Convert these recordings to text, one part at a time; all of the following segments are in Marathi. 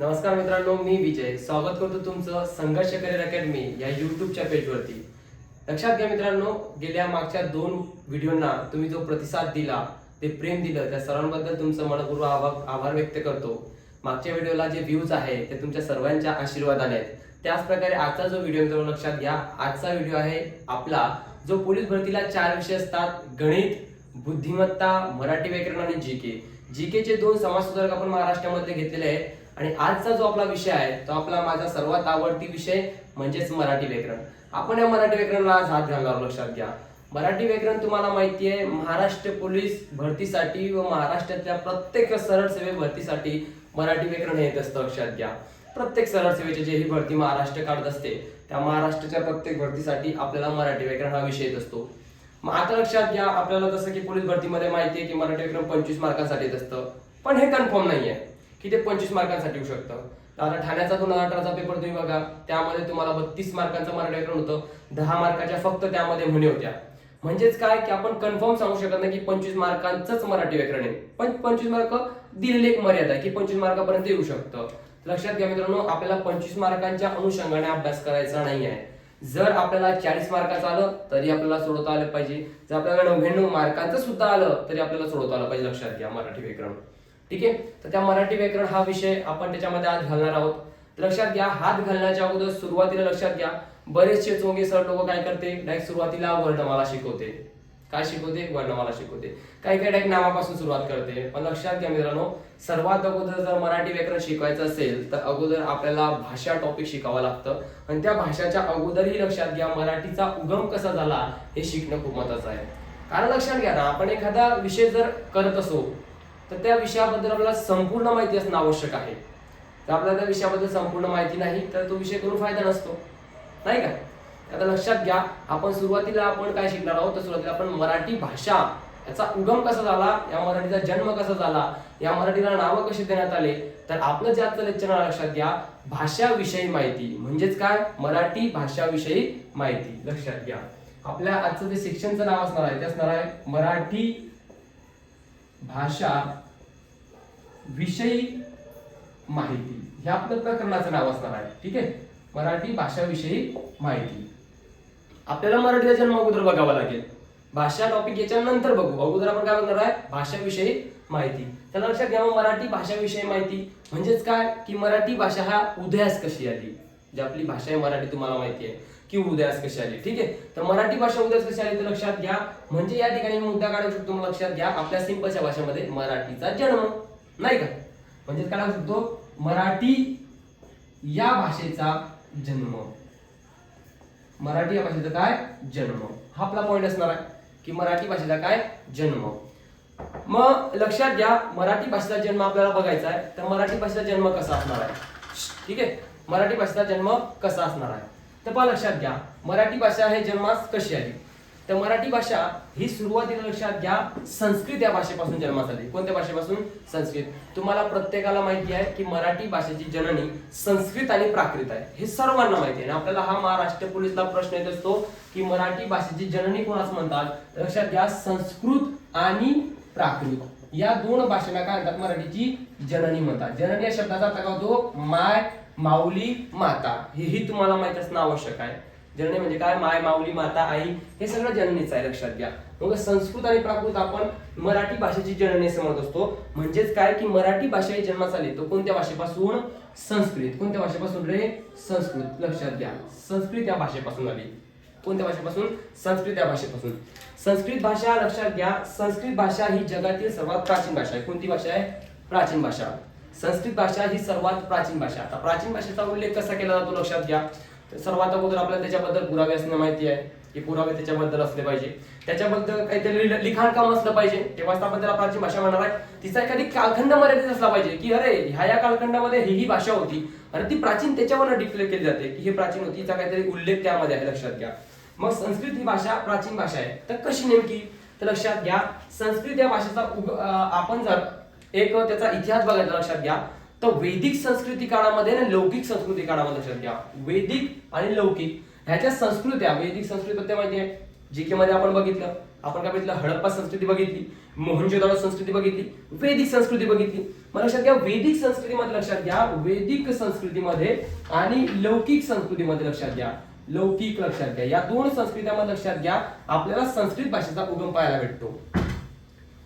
नमस्कार मित्रांनो, मी विजय स्वागत करतो तुमचं संघर्ष करिअर अकॅडमी या युट्यूबच्या पेजवरती. लक्षात घ्या मित्रांनो, गेल्या मागच्या 2 व्हिडिओंना तुम्ही जो प्रतिसाद दिला, ते प्रेम दिलं, त्या सर्वांबद्दल तुमचं मनपूर्वक आभार व्यक्त करतो. मागच्या व्हिडिओला जे व्ह्यूज आहे ते तुमच्या सर्वांच्या आशीर्वादाने आहेत. त्याच प्रकारे आजचा जो व्हिडिओ मित्रांनो लक्षात घ्या, आजचा व्हिडिओ आहे आपला जो पोलीस भरतीला 4 विषय असतात: गणित, बुद्धिमत्ता, मराठी व्याकरण आणि जीके. जीकेचे 2 समाज सुधारक आपण महाराष्ट्रामध्ये घेतलेले आहेत. आणि आजचा जो आपला विषय आहे तो आपला माझा सर्वात आवडती विषय म्हणजेच मराठी व्याकरण. आपण या मराठी व्याकरणाला आज हात घालणार आहोत. लक्षात घ्या, मराठी व्याकरण तुम्हाला माहिती आहे, महाराष्ट्र पोलीस भरतीसाठी व महाराष्ट्रातल्या प्रत्येक सरळ सेवे भरतीसाठी मराठी व्याकरण येत असतं. लक्षात घ्या, प्रत्येक सरळ सेवेची जी ही भरती महाराष्ट्र काढत असते त्या महाराष्ट्राच्या प्रत्येक भरतीसाठी आपल्याला मराठी व्याकरण हा विषय येत असतो. मग आता लक्षात घ्या, आपल्याला जसं की पोलीस भरतीमध्ये माहिती आहे की मराठी व्याकरण 25 मार्कांसाठी येत असतं, पण हे कन्फर्म नाहीये की ते 25 मार्कांसाठी येऊ शकतं. आता ठाण्याचा 2018चा पेपर तुम्ही बघा, त्यामध्ये तुम्हाला 32 मार्कांचं मराठी व्याकरण होतं, 10 मार्काच्या फक्त त्यामध्ये म्हणी होत्या. म्हणजेच काय की आपण कन्फर्म सांगू शकत नाही की 25 मार्कांचंच मराठी व्याकरण आहे, पण 25 मार्क दिलेली एक मर्यादा आहे की 25 मार्कापर्यंत येऊ शकतं. लक्षात घ्या मित्रांनो, आपल्याला 25 मार्कांच्या अनुषंगाने अभ्यास करायचा नाही आहे. जर आपल्याला 40 मार्काचं आलं तरी आपल्याला सोडवता आलं पाहिजे, जर आपल्याला 99 मार्कांचं सुद्धा आलं तरी आपल्याला सोडवता आलं पाहिजे. लक्षात घ्या, मराठी व्याकरण. ठीक आहे, तर त्या मराठी व्याकरण हा विषय आपण त्याच्यामध्ये हात घालणार आहोत. लक्षात घ्या, हात घालण्याच्या अगोदर सुरुवातीला लक्षात घ्या, बरेचसे चोंगे सर लोक काय करते, डायरेक्ट सुरुवातीला वर्णमाला शिकवते. काय शिकवते? वर्णमाला शिकवते. काही काही डायरेक्ट नावापासून सुरुवात करते. पण लक्षात घ्या मित्रांनो, सर्वात अगोदर जर मराठी व्याकरण शिकवायचं असेल तर अगोदर आपल्याला भाषा टॉपिक शिकावं लागतं. आणि त्या भाषाच्या अगोदरही लक्षात घ्या, मराठीचा उगम कसा झाला हे शिकणं खूप महत्त्वाचं आहे. कारण लक्षात घ्या ना, आपण एखादा विषय जर करत असो तर त्या विषयाबद्दल आपल्याला संपूर्ण माहिती असणं आवश्यक आहे. तर आपल्याला त्या विषयाबद्दल संपूर्ण माहिती नाही तर तो विषय करून फायदा नसतो, नाही का? आता लक्षात घ्या, आपण सुरुवातीला काय शिकणार आहोत, तर सुरुवातीला आपण मराठी भाषा याचा उगम कसा झाला, या मराठीचा जन्म कसा झाला, या मराठीला नावं कशी देण्यात आले. तर आपलं जे आजचं लेक्चर लक्षात घ्या, भाषाविषयी माहिती म्हणजेच काय, मराठी भाषाविषयी माहिती. लक्षात घ्या, आपल्या आजचं जे सेक्शनचं नाव असणार आहे ते असणार आहे मराठी भाषा विषयी माहिती. हे आपलं प्रकरणाचं नाव असणार आहे. ठीक आहे, मराठी भाषाविषयी माहिती. आपल्याला मराठीचा जन्म अगोदर बघावा लागेल, भाषा टॉपिक याच्यानंतर बघू. अगोदर आपण काय बघणार आहे, भाषाविषयी माहिती. तर लक्षात घ्या, मराठी भाषाविषयी माहिती म्हणजेच काय की मराठी भाषा हा उदयास कशी आली. जी आपली भाषा आहे मराठी तुम्हाला माहिती आहे की उदयास कशी आली. ठीक आहे, तर मराठी भाषा उदयास कशी आली तर लक्षात घ्या, म्हणजे या ठिकाणी मुद्दा काढू शकतो. लक्षात घ्या, आपल्या सिंपलच्या भाषेमध्ये मराठीचा जन्म, नाही का? म्हणजे काय लागू शकतो, मराठी या भाषेचा जन्म. मराठी या भाषेचा काय जन्म, हा आपला पॉइंट असणार आहे की मराठी भाषेचा काय जन्म. मग लक्षात घ्या, मराठी भाषेचा जन्म आपल्याला बघायचा आहे, तर मराठी भाषेचा जन्म कसा असणार आहे. ठीक आहे, मराठी भाषेचा जन्म कसा असणार आहे तर पहा, लक्षात घ्या, मराठी भाषा हे जन्मास कशी आली. तर मराठी भाषा ही सुरुवातीला लक्षात घ्या, संस्कृत या भाषेपासून जन्मास आली. कोणत्या भाषेपासून? संस्कृत. तुम्हाला प्रत्येकाला माहिती आहे की मराठी भाषेची जननी संस्कृत आणि प्राकृत आहे, हे सर्वांना माहिती आहे. आपल्याला हा महाराष्ट्र पोलीसला प्रश्न येत असतो की मराठी भाषेची जननी कोणास म्हणतात. लक्षात घ्या, संस्कृत आणि प्राकृत या 2 भाषेला काय म्हणतात, मराठीची जननी म्हणतात. जननी या शब्दाचा अर्थ काय होतो, माय, माऊली, माता. हेही तुम्हाला माहिती असणं आवश्यक आहे. जननी म्हणजे काय, माय, माऊली, माता, आई, हे सगळं जननीच आहे. लक्षात घ्या, मग संस्कृत आणि प्राकृत आपण मराठी भाषेची जननी असं म्हणत असतो. म्हणजेच काय की मराठी भाषा ही जन्मास आली तो कोणत्या भाषेपासून? संस्कृत. कोणत्या भाषेपासून रे? संस्कृत. लक्षात घ्या, संस्कृत या भाषेपासून आली. कोणत्या भाषेपासून? संस्कृत या भाषेपासून. संस्कृत भाषा, लक्षात घ्या, संस्कृत भाषा ही जगातील सर्वात प्राचीन भाषा आहे. कोणती भाषा आहे? प्राचीन भाषा. संस्कृत भाषा ही सर्वात प्राचीन भाषा. आता प्राचीन भाषेचा उल्लेख कसा केला जातो लक्षात घ्या, तर सर्वात अगोदर आपल्याला त्याच्याबद्दल पुरावे असणं माहिती आहे की पुरावे त्याच्याबद्दल असले पाहिजे, त्याच्याबद्दल काहीतरी लिखाण काम असलं पाहिजे, तेव्हाच आपण त्याला प्राचीन भाषा म्हणणार आहे. तिचा एखादी कालखंड मर्यादित असला पाहिजे की अरे ह्या कालखंडामध्ये ही भाषा होती आणि ती प्राचीन, त्याच्यावर डिक्लेअर केली जाते की हे प्राचीन होती, तिचा काहीतरी उल्लेख त्यामध्ये आहे. लक्षात घ्या, मग संस्कृत ही भाषा प्राचीन भाषा आहे. तर कशी नेमकी? तर लक्षात घ्या, संस्कृत या भाषेचा आपण जर एक त्याचा इतिहास बघायचा लक्षात घ्या, तर वैदिक संस्कृती काळामध्ये आणि लौकिक संस्कृती काळामध्ये, लक्षात घ्या, वैदिक आणि लौकिक ह्याच्या संस्कृत्या, वैदिक संस्कृती माहिती आहे, जीके मध्ये आपण बघितलं, आपण काय बघितलं, हडप्पा संस्कृती बघितली, मोहनजोदडो संस्कृती बघितली, वैदिक संस्कृती बघितली. मग लक्षात घ्या वैदिक संस्कृतीमध्ये, लक्षात घ्या वैदिक संस्कृतीमध्ये आणि लौकिक संस्कृतीमध्ये, लक्षात घ्या लौकिक, लक्षात घ्या या दोन संस्कृतीमध्ये लक्षात घ्या आपल्याला संस्कृत भाषेचा उगम पाहायला भेटतो.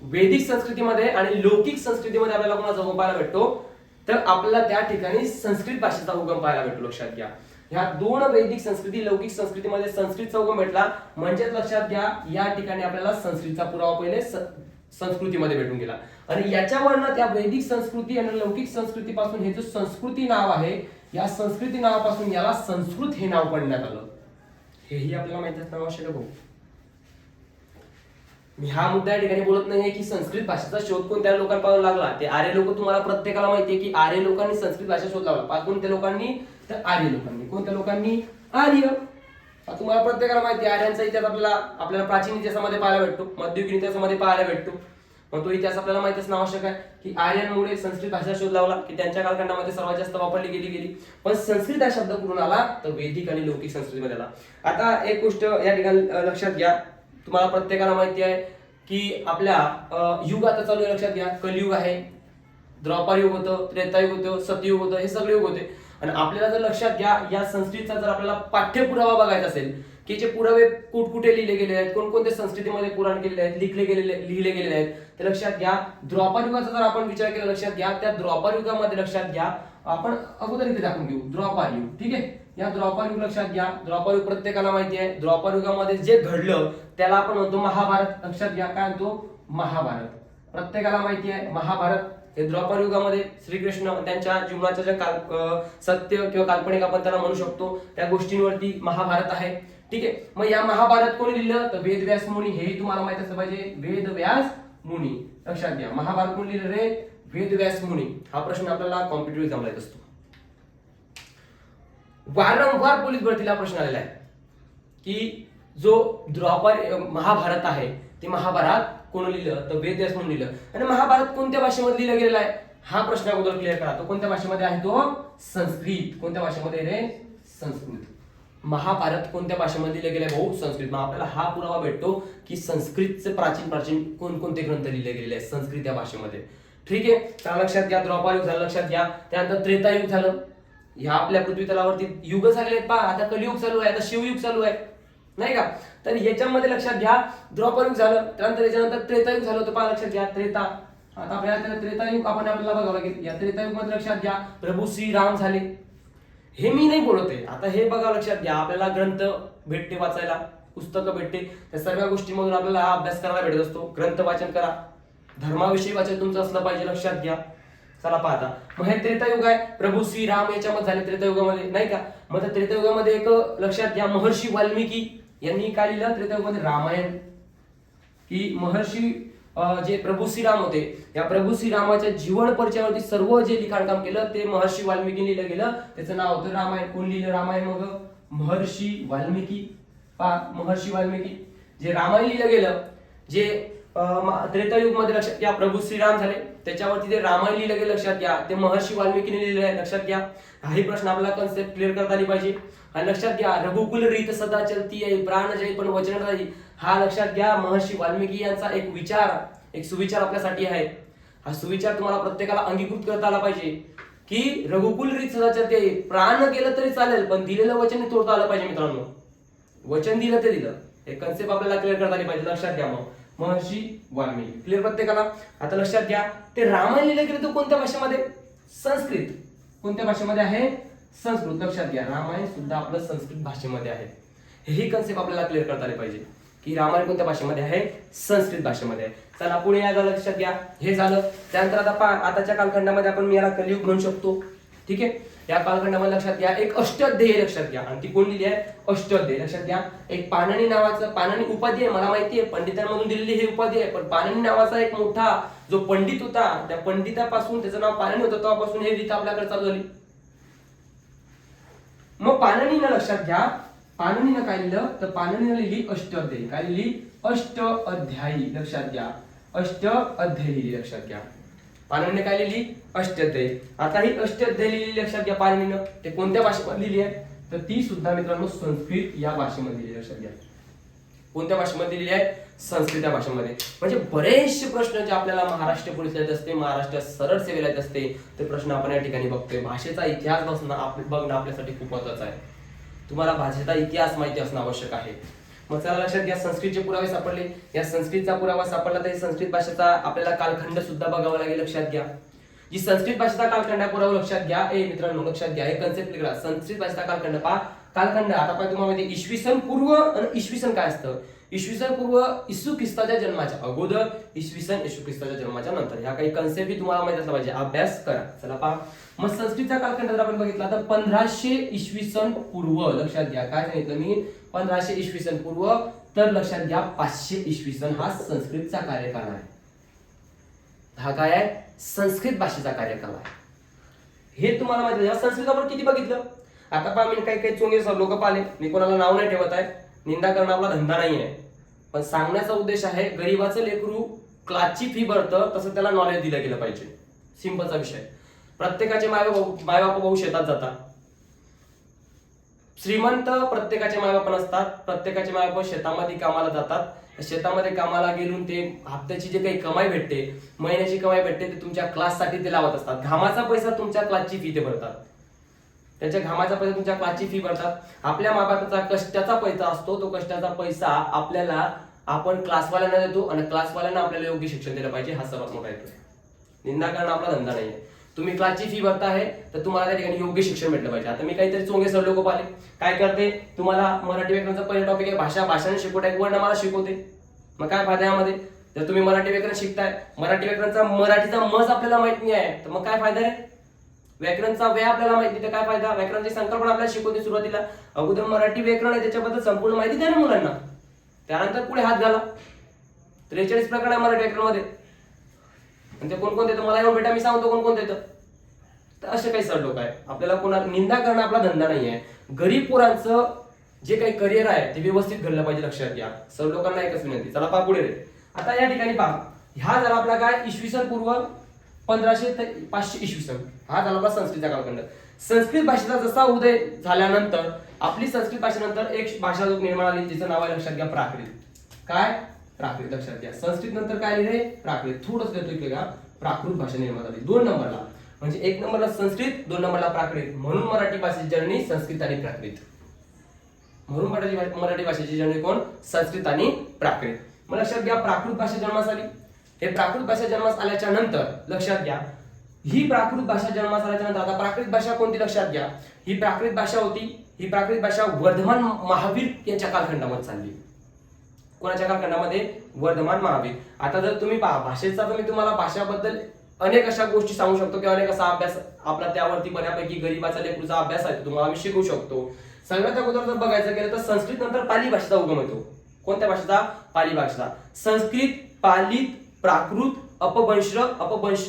वैदिक संस्कृतीमध्ये आणि लौकिक संस्कृतीमध्ये आपल्याला कोणाचा उगम पाहायला भेटतो, तर आपल्याला त्या ठिकाणी संस्कृत भाषेचा उगम पाहायला भेटतो. लक्षात घ्या ह्या दोन वैदिक संस्कृती लौकिक संस्कृतीमध्ये संस्कृतचा उगम भेटला, म्हणजेच लक्षात घ्या या ठिकाणी आपल्याला संस्कृतचा पुरावा पहिले संस्कृतीमध्ये भेटून गेला. आणि याच्यावरनं त्या वैदिक संस्कृती आणि लौकिक संस्कृतीपासून हे जो संस्कृती नाव आहे, या संस्कृती नावापासून याला संस्कृत हे नाव पडण्यात आलं. हेही आपल्याला माहिती असणं आवश्यक आहे. मी हा मुद्दा या ठिकाणी बोलत नाहीये की संस्कृत भाषेचा शोध कोणत्या लोकांपासून लागला. ते आर्य लोक, तुम्हाला प्रत्येकाला माहितीये की आर्य लोकांनी संस्कृत भाषा शोध लावला. कोणत्या लोकांनी, तर आर्य लोकांनी. कोणत्या लोकांनी, आर्य. तुम्हाला प्रत्येकाला माहिती आहे आर्यांचा इतिहास आपल्याला प्राचीन इतिहासामध्ये पाहायला भेटतो, मध्ययुगीन इतिहासामध्ये पाहायला भेटतो. मग तो इतिहास आपल्याला माहिती असणं आवश्यक आहे की आर्यांमुळे संस्कृत भाषा शोध लावला, की त्यांच्या कालखंडामध्ये सर्वात जास्त वापरली गेली. पण संस्कृत हा शब्द कुठून आला, तर वैदिक आणि लौकिक संस्कृतीमध्ये आला. आता एक गोष्ट या ठिकाणी लक्षात घ्या, तुम्हाला प्रत्येकाला माहिती आहे की आपल्या युग आता चालू आहे. लक्षात घ्या कलियुग आहे, द्वापर युग होतं, त्रेतायुग होतं, सतयुग होतं, हे सगळे युग होते. आणि आपल्याला जर लक्षात घ्या या संस्कृतचा जर आपल्याला पाठ्यपुरावा बघायचा असेल की जे पुरावे कुठे लिहिले गेले आहेत, कोणकोणत्या संस्कृतीमध्ये पुराण केलेले आहेत, लिहिले गेलेले आहेत, तर लक्षात घ्या द्वापर युगाचा जर आपण विचार केला, लक्षात घ्या त्या द्वापर युगामध्ये लक्षात घ्या आपण अगोदर इथे दाखवून घेऊ द्वापर युग. ठीक आहे, या द्वापर युग लक्षात घ्या. द्वापर युग प्रत्येकाला माहिती आहे. द्वापर युगामध्ये जे घडलं त्याला आपण म्हणतो महाभारत. लक्षात घ्या काय म्हणतो, महाभारत. प्रत्येकाला माहिती आहे महाभारत. हे द्वापर युगामध्ये श्रीकृष्ण त्यांच्या जीवनाच्या ज्या सत्य किंवा काल्पनिक आपण त्याला म्हणू शकतो त्या गोष्टींवरती महाभारत आहे. ठीक आहे, मग या महाभारत कोणी लिहिलं, तर वेदव्यास मुनी. हेही तुम्हाला माहित असलं पाहिजे, वेदव्यास मुनी. लक्षात घ्या महाभारत कोणी लिहिलं रे, वेदव्यास मुनी. हा प्रश्न आपल्याला कॉम्पिटिटिव्ह एक्झामला येत असतो. वारंवार पोलीस भरतीला प्रश्न आलेला आहे की जो द्वापर महाभारत आहे ते महाभारत कोण लिहिलं, तर वेदव्यास म्हणून लिहिलं. आणि महाभारत कोणत्या भाषेमध्ये लिहिलं गेलेला आहे हा प्रश्न अगोदर क्लिअर करा. तो कोणत्या भाषेमध्ये आहे, तो संस्कृत. कोणत्या भाषेमध्ये रे, संस्कृत. महाभारत कोणत्या भाषेमध्ये लिहिलं गेलं भाऊ, संस्कृत. मग आपल्याला हा पुरावा भेटतो की संस्कृतचे प्राचीन कोणकोणते ग्रंथ लिहिले गेलेले आहेत संस्कृत या भाषेमध्ये. ठीक आहे, त्या लक्षात घ्या. द्वापर युग झालं, लक्षात घ्या. त्यानंतर त्रेतायुग झालं. ह्या आपल्या पृथ्वी तलावरती युग झालेले आहेत पहा. आता कलियुग चालू आहे, आता शिवयुग चालू आहे, नाही का. तर याच्यामध्ये लक्षात घ्या द्वापर युग झालं, त्यानंतर याच्यानंतर त्रेतायुग झालं होतं पहा. लक्षात घ्या त्रेता. आता आपल्याला त्रेतायुग आपल्याला बघावं लागेल. या त्रेतायुग मध्ये लक्षात घ्या प्रभू श्रीराम झाले. हे मी नाही बोलतोय, आता हे बघा लक्षात घ्या. आपल्याला ग्रंथ भेटते वाचायला, पुस्तकं भेटते, त्या सर्व गोष्टीमधून आपल्याला हा अभ्यास करायला भेटत असतो. ग्रंथ वाचन करा, धर्माविषयी वाचन तुमचं असलं पाहिजे. लक्षात घ्या. चला पाहता, मग हे त्रेतायुग आहे. प्रभू श्रीराम याच्यामध्ये झाले त्रेतायुगामध्ये, नाही का. मग त्या त्रेतायुगामध्ये एक लक्षात घ्या महर्षी वाल्मिकी यांनी काय लिहिलं त्रेतायुगामध्ये, रामायण. की महर्षी जे प्रभू श्रीराम होते, या प्रभू श्रीरामाच्या जीवन परिचयावरती सर्व जे लिखाणकाम केलं ते महर्षी वाल्मिकी लिहिलं गेलं. त्याचं नाव होतं रामायण. कोण लिहिलं रामायण, मग महर्षी वाल्मिकी. महर्षी वाल्मिकी जे रामायण लिहिलं गेलं, जे त्रेतायुग मध्ये लक्षात घ्या प्रभू श्रीराम झाले, त्याच्यावरती जे रामायण लिहिलं गेलं लक्षात घ्या ते महर्षी वाल्मिकीने लिहिलेलं आहे. लक्षात घ्या. काही प्रश्न आपल्याला कन्सेप्ट क्लिअर करता आली पाहिजे. आणि लक्षात घ्या रघुकुल रीत सदा चलती आहे, प्राण जाई पण वचन राही. हा लक्षात घ्या महर्षी वाल्मिकी यांचा एक विचार, एक सुविचार आपल्यासाठी आहे. हा सुविचार तुम्हाला प्रत्येकाला अंगीकृत करता आला पाहिजे की रघुकुल रीत सदा चलती आहे, प्राण गेलं तरी चालेल पण दिलेलं वचन तोडता आलं पाहिजे. मित्रांनो वचन दिलं ते दिलं, हे कन्सेप्ट आपल्याला क्लिअर करता आली पाहिजे. लक्षात घ्या. मग महर्षी वाल्मिकी क्लिअर प्रत्येकाला. आता लक्षात घ्या ते रामायण लिहिलं गेलं तो कोणत्या भाषेमध्ये, संस्कृत. कोणत्या भाषेमध्ये आहे, संस्कृत. लक्षात घ्या रामायण सुद्धा आपलं संस्कृत भाषेमध्ये आहे. हेही कन्सेप्ट आपल्याला क्लिअर करता आले पाहिजे की रामायण कोणत्या भाषेमध्ये आहे, संस्कृत भाषेमध्ये आहे. चला पुढे या लक्षात घ्या. हे झालं. त्यानंतर आता आताच्या कालखंडामध्ये आपण याला कलियुग म्हणू शकतो. ठीक आहे, या कालखंडामध्ये लक्षात घ्या एक अष्टध्यायी लक्षात घ्या. आणि ती कोण लिहिली आहे, अष्टध्यायी. लक्षात घ्या एक पाणिनी नावाचं, पाणिनी उपाधी आहे मला माहिती आहे, पंडितांमधून दिलेली ही उपाधी आहे. पण पाणिनी नावाचा एक मोठा जो पंडित होता, त्या पंडितापासून त्याचं नाव पाणिनी होतं, तेव्हापासून हे रीत आपल्याकडे चालू झाली. मग पाणिनीनं लक्षात घ्या, पाणिनीनं काय लिहिलं, तर पाणिनीनं लिहिली अष्टध्यायी. काय लिहिली, अष्टअध्यायी. लक्षात घ्या अष्टअध्यायी लिहिली. लक्षात घ्या पाणिनीने काय लिहिली, अष्टअध्यायी. आता ही अष्टअध्यायी लिहिली लक्षात घ्या पाणिनीनं. ते कोणत्या भाषेमध्ये लिहिली आहे, तर ती सुद्धा मित्रांनो संस्कृत या भाषेमध्ये लिहिली. लक्षात घ्या कोणत्या भाषेमध्ये दिलेली आहे? संस्कृत या भाषेमध्ये. म्हणजे बरेचसे प्रश्न जे आपल्याला महाराष्ट्र पोलीस येत असते, महाराष्ट्र सरळ सेवेला येत असते, ते प्रश्न आपण या ठिकाणी बघतोय. भाषेचा इतिहास बघणं आपल्यासाठी खूप महत्त्वाचं आहे. तुम्हाला भाषेचा इतिहास माहिती असणं आवश्यक आहे. मग चला लक्षात घ्या, संस्कृतचे पुरावे सापडले. या संस्कृतचा पुरावा सापडला तर संस्कृत भाषेचा आपल्याला कालखंड सुद्धा बघावा लागेल. लक्षात घ्या, जी संस्कृत भाषेचा कालखंड पुरावा लक्षात घ्या. मित्रांनो लक्षात घ्या, हे कन्सेप्ट करा. संस्कृत भाषेचा कालखंड कालखंड आता पाहिजे तुम्हाला माहिती इसवी सन पूर्व आणि इसवी सन काय असतं? इसवी सन पूर्व इसू ख्रिस्ताच्या जन्माच्या अगोदर, इसवी सन इसू ख्रिस्ताच्या जन्माच्या नंतर. ह्या काही कन्सेप्ट तुम्हाला माहिती असला पाहिजे, अभ्यास करा. चला पहा, मग संस्कृतचा कालखंड जर आपण बघितला तर 1500 इसवी सन पूर्व. लक्षात घ्या, काय सांगितलं मी? 1500 इसवी सन पूर्व. तर लक्षात घ्या 500 इसवी सन हा संस्कृतचा कार्यकाळ आहे. हा काय आहे? संस्कृत भाषेचा कार्यकाळ आहे. हे तुम्हाला माहिती आहे. संस्कृत आपण किती बघितलं? आता पहा, मी काही काही चोंगे लोक पाहिले, मी कोणाला नाव नाही ठेवत आहे, निंदा करणं आपला धंदा नाही आहे, पण सांगण्याचा उद्देश आहे गरीबाचं लेकरू क्लासची फी भरतं तसं त्याला नॉलेज दिलं गेलं पाहिजे. सिंपलचा विषय. प्रत्येकाचे मायबाप भाऊ शेतात जातात. श्रीमंत प्रत्येकाचे मायबाप नसतात, प्रत्येकाचे मायबाप शेतामध्ये कामाला जातात. शेतामध्ये कामाला गेलून ते हप्त्याची जे काही कमाई भेटते, महिन्याची कमाई भेटते, ते तुमच्या क्लाससाठी ते लावत असतात. घामाचा पैसा तुमच्या क्लासची फी ते भरतात. त्याच्या घामाचा पैसा तुमच्या क्लासची फी भरतात. आपल्या माबापाचा कष्टाचा पैसा असतो, तो कष्टाचा पैसा आपल्याला आपण क्लासवाल्यांना देतो आणि क्लासवाल्यांना आपल्याला योग्य शिक्षण दिलं पाहिजे. हा सर्वात मोठा हेतू आहे. निंदा करणं आपला धंदा नाहीये. तुम्ही क्लासची फी भरता आहे तर तुम्हाला त्या ठिकाणी योग्य शिक्षण भेटलं पाहिजे. आता मी काहीतरी चोंगे सर लोक पाहिले, काय करते, तुम्हाला मराठी व्याकरणचा पहिला टॉपिक आहे भाषाने शिकवत आहे, वर्णमाला शिकवते. मग काय फायदा यामध्ये? जर तुम्ही मराठी व्याकरण शिकताय, मराठीचा मज आपल्याला माहित नाही आहे, तर मग काय फायदा रे? व्याकरणचा वे आपल्याला माहिती नाही तर काय फायदा? व्याकरणाची संकल्पना आपल्याला शिकवते सुरुवातीला, अगोदर मराठी व्याकरण आहे त्याच्याबद्दल संपूर्ण माहिती द्या ना मुलांना, त्यानंतर पुढे हात घाला. 43 प्रकार आहे मराठी व्याकरणामध्ये, म्हणजे कोणकोणते येतं मला येऊन भेटा, मी सांगतो कोणकोणते येतं. तर असे काही सर लोक आहे. आपल्याला कोणा निंदा करणं आपला धंदा नाही आहे. गरीब पोरांचं जे काही करिअर आहे ते व्यवस्थित घडलं पाहिजे. लक्षात घ्या, सर लोकांना एकच विनंती. चला पहा पुढे रे. आता या ठिकाणी पहा, ह्या झाला आपला काय? इसवी सन पूर्व 1500 ते 500 इसवी सन. हा झाला आपला संस्कृतचा कालखंड. संस्कृत भाषेचा जसा उदय झाल्यानंतर आपली संस्कृत भाषेनंतर एक भाषा निर्माण आली, जिचं नाव आहे लक्षात घ्या प्राकृत. काय? प्राकृत. लक्षात घ्या, संस्कृत नंतर काय आले रे? प्राकृत. थोडंच देतो इकडे का, प्राकृत भाषा निर्माण झाली 2 नंबरला. म्हणजे 1 नंबरला संस्कृत, 2 नंबरला प्राकृत. म्हणून मराठी भाषेची जननी संस्कृत आणि प्राकृत. म्हणून मराठी भाषेची जननी कोण? संस्कृत आणि प्राकृत. मग लक्षात घ्या, प्राकृत भाषा जन्मास आली. हे प्राकृत भाषा जन्मास आल्याच्या नंतर लक्षात घ्या, ही प्राकृत भाषा जन्मास आल्याच्या नंतर आता प्राकृत भाषा कोणती? लक्षात घ्या, ही प्राकृत भाषा होती. ही प्राकृत भाषा वर्धमान महावीर यांच्या कालखंडामध्ये चालली. कोणाच्या कालखंडामध्ये? वर्धमान महावीर. आता जर तुम्ही पहा भाषेचा, तर मी तुम्हाला भाषाबद्दल अनेक अशा गोष्टी सांगू शकतो की अनेक असा अभ्यास आपला त्यावरती बऱ्यापैकी गरीबाचा लेकरूचा अभ्यास आहे, तुम्हाला मी शिकवू शकतो. सगळ्यात अगोदर जर बघायचं गेलं तर संस्कृत नंतर पाली भाषेचा उगम होतो. कोणत्या भाषेचा? पाली भाषेचा. संस्कृत, पाली, प्राकृत, अपभ्रंश,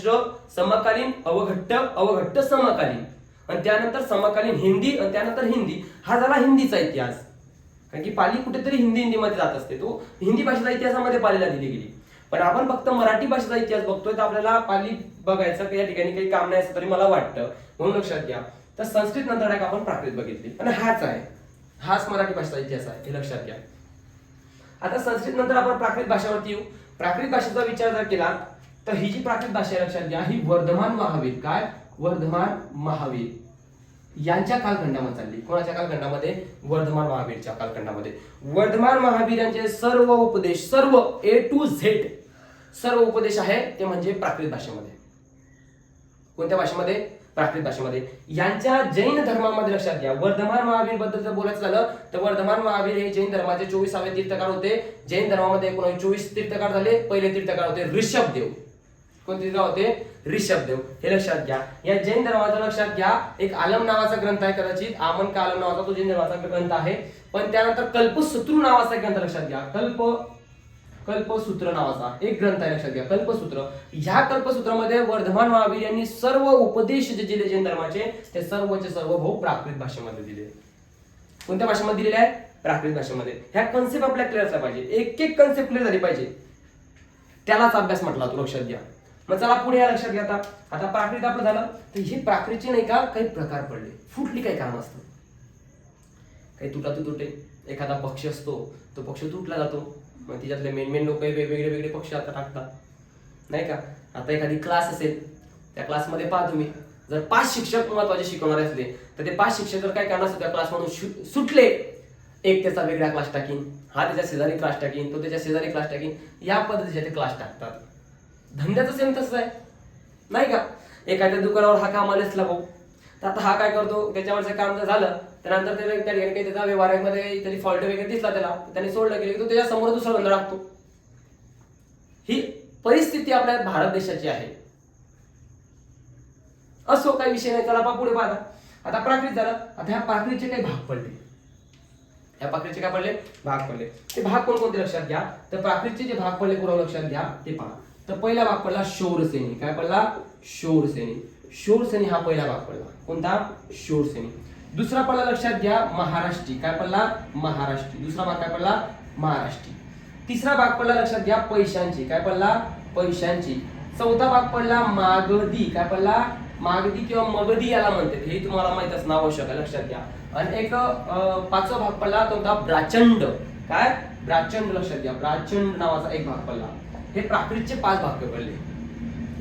समकालीन, अवघट्ट समकालीन, आणि त्यानंतर समकालीन हिंदी, आणि त्यानंतर हिंदी. हा झाला हिंदीचा इतिहास. कारण की पाली कुठेतरी हिंदीमध्ये जात असते, तो हिंदी भाषेचा इतिहासामध्ये पालीला दिली गेली. पण आपण फक्त मराठी भाषेचा इतिहास बघतोय, तर आपल्याला पाली बघायचं की या ठिकाणी काही काम नाही असं तरी मला वाटतं. म्हणून लक्षात घ्या, तर संस्कृत नंतर आपण प्राकृत बघितली आणि हाच मराठी भाषेचा इतिहास आहे, हे लक्षात घ्या. आता संस्कृत नंतर आपण प्राकृत भाषेवरती येऊ. प्राकृत भाषेचा विचार जर केला तर ही जी प्राकृत भाषा आहे लक्षात घ्या, ही वर्धमान महावीर. काय? वर्धमान महावीर यांच्या कालखंडामध्ये चालली. कोणाच्या कालखंडामध्ये? वर्धमान महावीरच्या कालखंडामध्ये. वर्धमान महावीर यांचे सर्व उपदेश, सर्व A to Z सर्व उपदेश आहे ते म्हणजे प्राकृत भाषेमध्ये. कोणत्या भाषेमध्ये? प्राकृत भाषेमध्ये. यांच्या जैन धर्मामध्ये लक्षात घ्या, वर्धमान महावीर बद्दल जर बोलायचं झालं तर वर्धमान महावीर हे जैन धर्माचे 24वे तीर्थकार होते. जैन धर्मामध्ये 24 तीर्थकार झाले. पहिले तीर्थकार होते ऋषभदेव. कोणते तीर्थकार होते? ऋषभदेव. हे लक्षात घ्या. या जैन धर्माचा लक्षात घ्या, एक आलम नावाचा ग्रंथ आहे, कदाचित आमन का आलम नावाचा तो जैन धर्माचा ग्रंथ आहे. पण त्यानंतर कल्पसूत्र नावाचा ग्रंथ लक्षात घ्या, कल्पसूत्र नावाचा एक ग्रंथ आहे, लक्षात घ्या, कल्पसूत्र. ह्या कल्पसूत्रामध्ये वर्धमान महावीर यांनी सर्व उपदेश जे दिले जैन धर्माचे, ते सर्वचे सर्व भाऊ प्राकृत भाषेमध्ये दिले. कोणत्या भाषेमध्ये दिलेले आहे? प्राकृत भाषेमध्ये. ह्या कन्सेप्ट आपल्याला क्लिअर झाला पाहिजे, एक कन्सेप्ट क्लिअर झाली पाहिजे, त्यालाच अभ्यास म्हटला तो. लक्षात घ्या. मग चला पुढे या लक्षात घ्या. आता प्राकृत आपलं झालं, तर हे प्राकृतचे नाही का काही प्रकार पडले, फुटली काही काम असतं, काही तुटे एखादा पक्ष असतो, तो पक्ष तुटला जातो, मग तिच्यातले मेन लोक वेगवेगळे वेगळे पक्ष आता टाकतात, नाही का. आता एखादी क्लास असेल, त्या क्लासमध्ये पहा तुम्ही, जर 5 शिक्षक महत्वाचे शिकवणारे असले तर ते 5 शिक्षक जर काय करणार असतो त्या क्लासमधून सुटले, एक त्याचा वेगळा क्लास टाकीन, हा त्याच्या शेजारी क्लास टाकीन, तो त्याच्या शेजारी क्लास टाकीन, या पद्धतीचे ते क्लास टाकतात. धंद्याचं सेम तसं आहे, नाही का. एखाद्या दुकानावर हा कामाला असला भाऊ, तर आता हा काय करतो, त्याच्यावरचं काम जर झालं त्यानंतर त्या ठिकाणी काही त्याचा व्यवहारामध्ये तरी फॉल्ट वगैरे दिसला त्याला, त्याने सोडलं गेलं की तो त्याच्या समोर दुसरा धंदा टाकतो. ही परिस्थिती आपल्या भारत देशाची आहे. असो, काही विषय नाही, चला पुढे पाहा. आता प्राकृत झालं. आता ह्या प्राकृतचे काही भाग पडले, ह्या प्राकृतचे काय पडले, भाग पडले. ते भाग कोणकोणते लक्षात घ्या. तर प्राकृतचे जे भाग पडले पुराव लक्षात घ्या ते पहा. तर पहिला भाग पडला शौरसेनी. काय पडला, शौरसेनी. शौरसेनी हा पहिला भाग पडला. कोणता, शौरसेनी. दुसरा पडला लक्षात घ्या महाराष्ट्री. काय पडला, महाराष्ट्री. दुसरा भाग काय पडला, महाराष्ट्री. तिसरा भाग पडला लक्षात घ्या पैशांची. काय पडला, पैशांची. चौथा भाग पडला मागधी. काय पडला, मागधी किंवा मगधी याला म्हणतात, हे तुम्हाला माहित असणं आवश्यक आहे, लक्षात घ्या. आणि एक पाचवा भाग पडला तो होता ब्राचंड. काय, ब्राचंड. लक्षात घ्या, ब्राचंड नावाचा एक भाग पडला. हे प्राकृतचे 5 भाग पडले.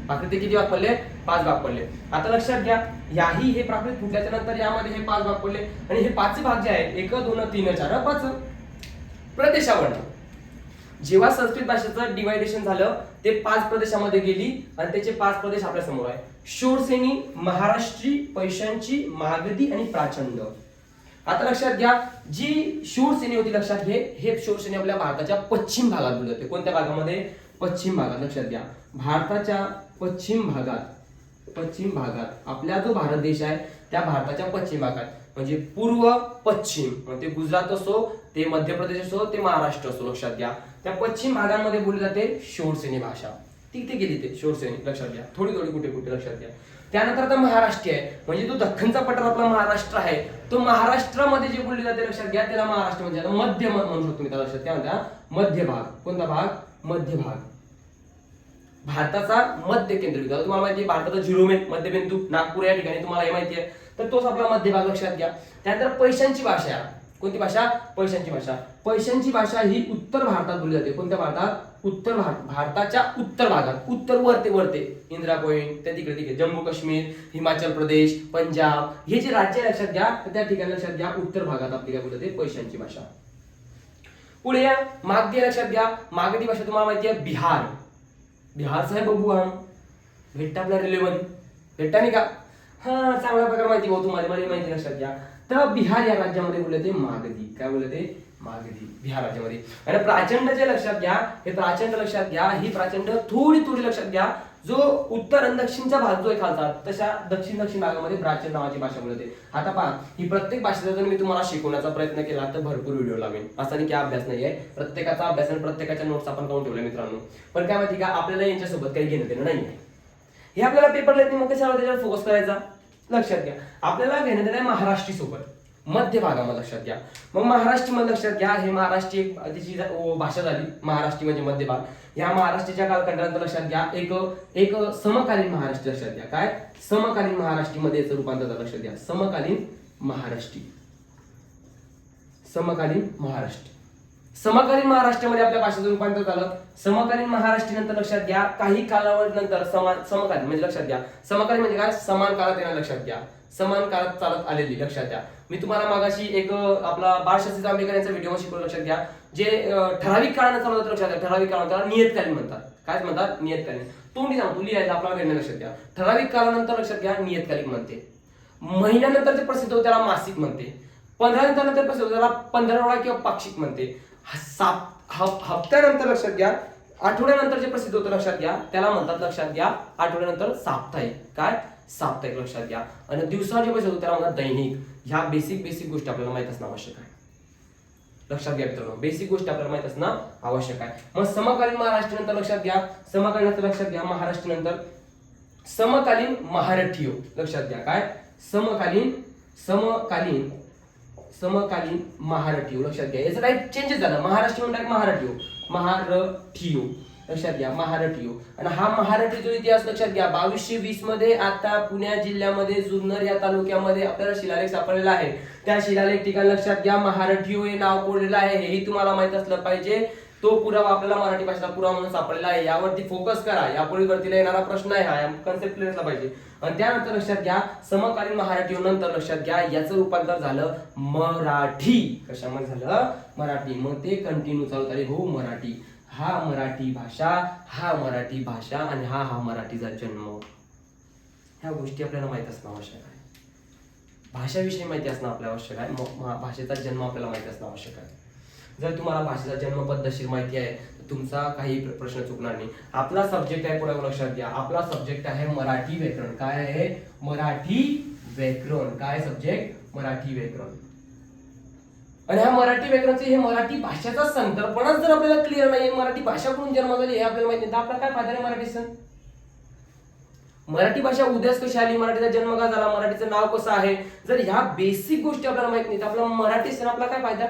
प्राकृतचे किती भाग पडले, 5 भाग पडले. आता लक्षात घ्या, याही हे प्राकृत फुटल्याच्या नंतर यामध्ये हे 5 भाग पडले. आणि हे 5 भाग जे आहेत, 1 2 3 4 5 प्रदेशावर. जेव्हा संस्कृत भाषेचं डिवायडेशन झालं, ते 5 प्रदेशामध्ये गेली आणि त्याचे 5 प्रदेश आपल्या समोर आहे. शौरसेनी, महाराष्ट्री, पैशांची, मागधी आणि प्राचंड. आता लक्षात घ्या, जी शौरसेनी होती, लक्षात घे, हे शौरसेनी आपल्या भारताच्या पश्चिम भागात बोलत होते. कोणत्या भागामध्ये, पश्चिम भागात. लक्षात घ्या, भारताच्या पश्चिम भागात आपला जो भारत देश आहे त्या भारताच्या पश्चिम भागात, म्हणजे पूर्व पश्चिम, म्हणजे गुजरात असो, ते मध्य प्रदेश असो, ते महाराष्ट्र असो, लक्षात घ्या, त्या पश्चिम भागांमध्ये बोलली जाते शौरसेनी भाषा. तिथे गेली ते शौरसेनी, लक्षात घ्या. थोडी कुठे कुठे, लक्षात घ्या. त्यानंतर आता महाराष्ट्र आहे, म्हणजे तो दख्खनचा पठार आपला महाराष्ट्र आहे, तो महाराष्ट्रामध्ये जे बोलली जाते, लक्षात घ्या, त्याला महाराष्ट्र म्हणजे मध्य म्हणू शकतो मी त्याला. लक्षात घ्या, म्हणता मध्य भाग. कोणता भाग, मध्य भाग. भारताचा मध्य केंद्रबिंदू. तुम्हाला माहिती आहे भारताचा झिरोमेन मध्यबिंदू नागपूर या ठिकाणी, तुम्हाला हे माहिती आहे. तर तोच आपला मध्य भाग, लक्षात घ्या. त्यानंतर पैशांची भाषा. कोणती भाषा, पैशांची भाषा. पैशांची भाषा ही उत्तर भारतात बोलली जाते. कोणत्या भारतात, उत्तर भारताच्या उत्तर भागात, उत्तर वरते इंदिरा पॉइंट, त्या तिकडे जम्मू काश्मीर, हिमाचल प्रदेश, पंजाब, हे जे राज्य आहे, लक्षात घ्या, तर त्या ठिकाणी लक्षात घ्या उत्तर भागात आपली काय बोलते, पैशांची भाषा. पुढे या मागधी, लक्षात घ्या. मागधी भाषा तुम्हाला माहिती आहे बिहार. बिहारचा आहे बघू, भेटता आपल्या रेल्वेमध्ये, भेटता नाही का. हा, चांगल्या प्रकारे माहिती भाऊ तुम्हाला, मला माहिती, लक्षात घ्या. तर बिहार या राज्यामध्ये बोलले ते मागधी. काय बोलले ते, मागधी, बिहार राज्यामध्ये. आणि प्राचंड जे लक्षात घ्या, हे प्राचंड लक्षात घ्या, ही प्राचंड थोडी लक्षात घ्या, जो उत्तर आणि दक्षिणचा भाग जो आहे खालचा, तशा दक्षिण भागामध्ये प्राचीन नावाची भाषा बोलते. आता पहा, ही प्रत्येक भाषेचा जर मी तुम्हाला शिकवण्याचा प्रयत्न केला तर भरपूर व्हिडिओ लावेन, असा नाही की अभ्यास नाहीये. प्रत्येकाचा अभ्यास आणि प्रत्येकाच्या नोट्स आपण काढून ठेवल्या मित्रांनो. पण काय माहिती का, आपल्याला यांच्यासोबत काही घेणं देणं नाहीये. हे आपल्याला पेपर लिहित नाही, मग कशाला त्याच्यावर फोकस करायचा, लक्षात घ्या. आपल्याला घेणं देणं आहे महाराष्ट्री सोबत, मध्य भागामध्ये, लक्षात घ्या. मग महाराष्ट्र मध्ये लक्षात घ्या, हे महाराष्ट्री एक त्याची भाषा झाली, महाराष्ट्री म्हणजे मध्य भाग. या महाराष्ट्राच्या कालखंडानंतर लक्षात घ्या एक समकालीन महाराष्ट्र, लक्षात घ्या. काय, समकालीन महाराष्ट्रीमध्ये याचं रूपांतर झालं, लक्षात घ्या. समकालीन महाराष्ट्र. समकालीन महाराष्ट्रामध्ये आपल्या भाषेचं रूपांतर झालं. समकालीन महाराष्ट्रानंतर लक्षात घ्या, काही कालावधीनंतर समकालीन म्हणजे, लक्षात घ्या, समकालीन म्हणजे काय, समान काळात येणार, लक्षात घ्या, समान काळात चालत आलेली, लक्षात घ्या. मी तुम्हाला मागाशी एक आपला बाळशास्त्री जांभेकर यांचा व्हिडिओ शिकवलं, लक्षात घ्या. जे ठराविक काळानं चालवत, लक्षात घ्या, ठराविक काळाला नियतकालीन म्हणतात. काय म्हणतात, नियतकालीन. तोंडी सांगतो, लिहायला आपला वेळ, लक्षात घ्या. ठराविक काळानंतर लक्षात घ्या नियतकालिक म्हणते. महिन्यानंतर जे प्रसिद्ध होतं त्याला मासिक म्हणते. 15 नंतर प्रसिद्ध होतं त्याला पंधरवडा किंवा पाक्षिक म्हणते. हप्त्यानंतर लक्षात घ्या, आठवड्यानंतर जे प्रसिद्ध होतं, लक्षात घ्या, त्याला म्हणतात, लक्षात घ्या, आठवड्यानंतर साप्ताहिक. काय, साप्ताहिक, लक्षात घ्या. आणि दिवसाचे पैसे होते त्याला म्हणतात दैनिक. ह्या बेसिक गोष्टी आपल्याला माहित असणं आवश्यक आहे, लक्षात घ्या मित्रांनो. बेसिक गोष्टी आपल्याला माहित असणं आवश्यक आहे. मग समकालीन महाराष्ट्रानंतर लक्षात घ्या, समकालीन लक्षात घ्या, महाराष्ट्रानंतर समकालीन महारठीय, लक्षात घ्या. काय, समकालीन महारठीय, लक्षात घ्या. याचं काही चेंजेस झालं, महाराष्ट्र म्हणजे महारठीय, लक्षात घ्या महारठीयो. आणि हा महारठी जो इतिहास लक्षात घ्या 2220 मध्ये आता पुणे जिल्ह्यामध्ये जुन्नर या तालुक्यामध्ये आपल्याला शिलालेख सापडलेला आहे. त्या शिलालेख ठिकाणी लक्षात घ्या महारठीयो हे नाव कोरलेलं आहे. हेही तुम्हाला माहित असलं पाहिजे. तो पुरावा आपल्याला मराठी भाषेचा पुरावा म्हणून सापडलेला आहे. यावरती फोकस करा. यापुढे वरतीला येणारा प्रश्न आहे हा कन्सेप्ट क्लिअर असला पाहिजे. आणि त्यानंतर लक्षात घ्या समकालीन महारठीयो नंतर लक्षात घ्या याचं रूपांतर झालं मराठी. कशामध्ये झालं? मराठी. मग ते कंटिन्यू चालू झाले हो मराठी. हा मराठी भाषा, हा मराठी भाषा आणि हा मराठीचा जन्म. ह्या गोष्टी आपल्याला माहित असणं आवश्यक आहे. भाषाविषयी माहिती असणं आपल्या आवश्यक आहे. भाषेचा जन्म आपल्याला माहिती असणं आवश्यक आहे. जर तुम्हाला भाषेचा जन्म पद्धतशीर माहिती आहे तर तुमचा काही प्रश्न चुकणार नाही. आपला सब्जेक्ट आहे पुढे लक्षात घ्या. आपला सब्जेक्ट आहे मराठी व्याकरण. काय आहे? मराठी व्याकरण. काय सब्जेक्ट? मराठी व्याकरण. आणि हा मराठी व्याकरणचे हे मराठी भाषेचा संकल्पनाच जर आपल्याला क्लिअर नाही, मराठी भाषा कुठून जन्म झाली हे आपल्याला माहिती नाही, तर आपल्याला काय फायदा नाही मराठीचा? मराठी भाषा उद्याच कशी आली, मराठीचा जन्म का झाला, मराठीचं नाव कसं आहे, जर ह्या बेसिक गोष्टी आपल्याला माहित नाही तर आपला मराठी सण आपला काय फायदा?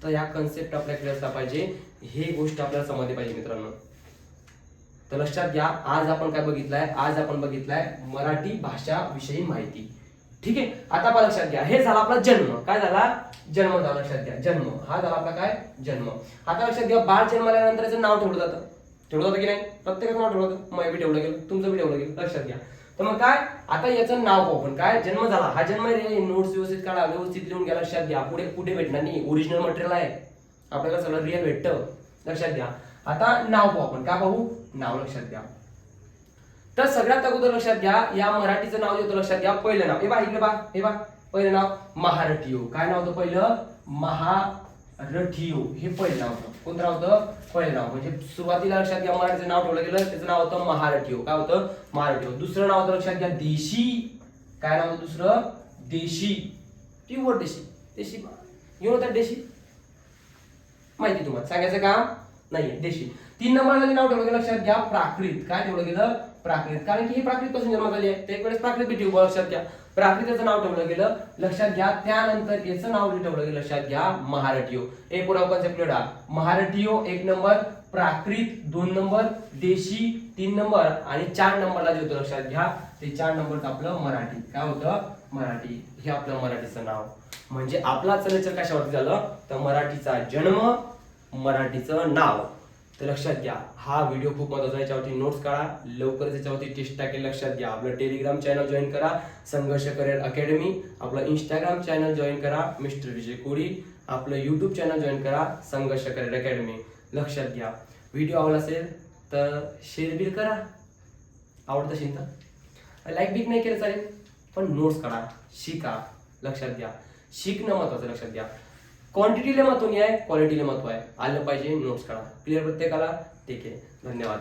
तर या कन्सेप्ट आपल्या क्लिअर असला पाहिजे. हे गोष्ट आपल्याला समजली पाहिजे मित्रांनो. तर लक्षात घ्या आज आपण काय बघितलंय? आज आपण बघितलंय मराठी भाषा विषयी माहिती. ठीक आहे. आता आपण लक्षात घ्या हे झाला आपला जन्म. काय झाला? जन्म झाला. लक्षात घ्या जन्म हा झाला आपला काय? जन्म. आता लक्षात घ्या बाळ जन्माल्यानंतर त्याचं नाव ठेवलं जातं. ठेवलं जातं की नाही? प्रत्येकाचं नाव ठेवलं जातं. मग बी ठेवलं गेलं, तुमचं बी ठेवलं गेलं. लक्षात घ्या. तर मग काय आता याचं नाव पाहू आपण. काय जन्म झाला, हा जन्म नोट्स व्यवस्थित काढा, व्यवस्थित लिहून घ्या. लक्षात घ्या पुढे कुठे भेटणार नाही, ओरिजिनल मटेरियल आहे आपल्याला, सगळं रिअल भेटतं. लक्षात घ्या. आता नाव पाहू आपण. काय पाहू? नाव. लक्षात घ्या. तर सगळ्यात अगोदर लक्षात घ्या या मराठीचं नाव जे होतं लक्षात घ्या पहिलं नाव. हे बा इकडे बा, हे बा पहिलं नाव महारठीयो. काय नाव होतं पहिलं? महारठीयो. हे पहिलं नाव होतं. कोणतं नाव होतं? पहिलं नाव. म्हणजे सुरुवातीला लक्षात घ्या मराठीचं नाव ठेवलं गेलं, त्याचं नाव होतं महारठीयो. काय होतं? महारठीयो. दुसरं नाव होतं लक्षात घ्या देशी. काय नाव होतं दुसरं? देशी. प्युअर देशी. देशी येऊन होतं देशी. माहिती तुम्हाला सांगायचं काम नाहीये. देशी. 3 नंबरला नाव ठेवलं गेलं लक्षात घ्या प्राकृत. काय ठेवलं गेलं? प्राकृत. कारण की ही प्राकृत पासून जन्म झाली आहे. एक वेळेस प्राकृत बी ठेवू. लक्षात घ्या प्राकृताचं नाव ठेवलं गेलं. लक्षात घ्या त्यानंतर याचं नाव ठेवलं गेलं. लक्षात घ्या महारठीयो. हे पुरा कन्सेप्ट क्लिअर. महारठीयो 1 नंबर, प्राकृत 2 नंबर, देशी 3 नंबर आणि 4 नंबरला जे होतं लक्षात घ्या ते 4 नंबरचं आपलं मराठी. काय होतं? मराठी. हे आपलं मराठीचं नाव. म्हणजे आपला चरित्र कशावरती झालं तर मराठीचा जन्म, मराठीचं नाव. तर लक्षात घ्या हा व्हिडिओ खूप महत्त्वाचा आहे. याच्यावरती नोट्स काढा. लवकरच याच्यावरती टेस्ट टाकेल. लक्षात घ्या आपलं टेलिग्राम चॅनल जॉईन करा संघर्ष करिअर अकॅडमी. आपलं इंस्टाग्राम चॅनल जॉईन करा मिस्टर विजय कोडी. आपलं यूट्यूब चॅनल जॉईन करा संघर्ष करिअर अकॅडमी. लक्षात घ्या व्हिडिओ आवडला असेल तर शेअर बिल करा. आवडत असेल तर लाईक बिक नाही केलं चालेल, पण नोट्स काढा, शिका. लक्षात घ्या शिकणं महत्वाचं. लक्षात घ्या क्वांटिटीला महत्व नाही आहे, क्वालिटीला महत्व आहे. आलं पाहिजे. नोट्स काढा. क्लिअर प्रत्येकाला? ठीक आहे. धन्यवाद.